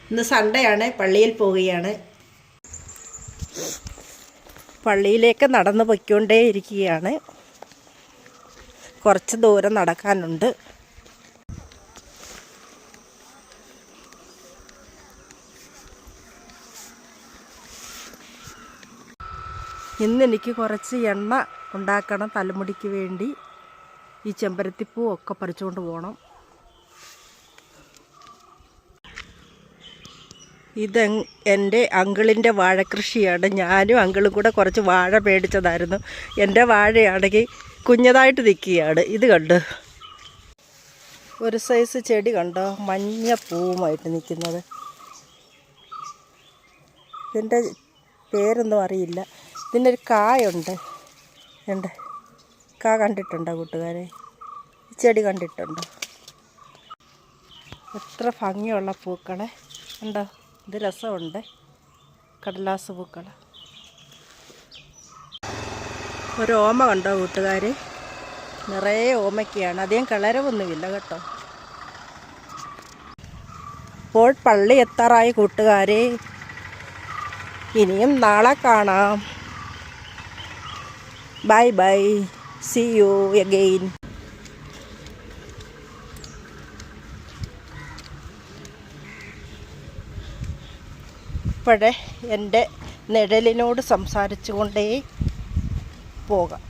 ഇന്ന് സൺഡേ ആണ്, പള്ളിയിൽ പോവുകയാണ്. പള്ളിയിലേക്ക് നടന്നു പൊയ്ക്കൊണ്ടേയിരിക്കുകയാണ്. കുറച്ച് ദൂരം നടക്കാനുണ്ട്. ഇന്നെനിക്ക് കുറച്ച് എണ്ണ ഉണ്ടാക്കണം തലമുടിക്ക് വേണ്ടി. ഈ ചെമ്പരത്തിപ്പൂ ഒക്കെ പറിച്ചുകൊണ്ട് പോകണം. ഇത് എൻ്റെ അങ്കിളിൻ്റെ വാഴക്കൃഷിയാണ്. ഞാനും അങ്കിളും കൂടെ കുറച്ച് വാഴ മേടിച്ചതായിരുന്നു. എൻ്റെ വാഴയാണെങ്കിൽ കുഞ്ഞതായിട്ട് നിൽക്കുകയാണ്. ഇത് കണ്ടോ, ഒരു സൈസ് ചെടി കണ്ടോ, മഞ്ഞ പൂവുമായിട്ട് നിൽക്കുന്നത്. ഇതിൻ്റെ പേരൊന്നും അറിയില്ല. ഇതിനൊരു കായുണ്ട്. ഉണ്ട്, കാ കണ്ടിട്ടുണ്ടോ കൂട്ടുകാരെ? ചെടി കണ്ടിട്ടുണ്ടോ? എത്ര ഭംഗിയുള്ള പൂക്കളെ ഉണ്ടോ? ഇത് രസമുണ്ട്, കടലാസ് പൂക്കൾ. ഒരു ഓമ കണ്ടോ കൂട്ടുകാർ? നിറയെ ഓമയ്ക്കാണ്. അധികം കളരവൊന്നുമില്ല കേട്ടോ. ഇപ്പോൾ പള്ളി എത്താറായി കൂട്ടുകാരെ. ഇനിയും നാളെ കാണാം. Bye bye, see you again. ഇപ്പോഴേ എൻ്റെ നിഴലിനോട് സംസാരിച്ചു കൊണ്ടേ പോകാം.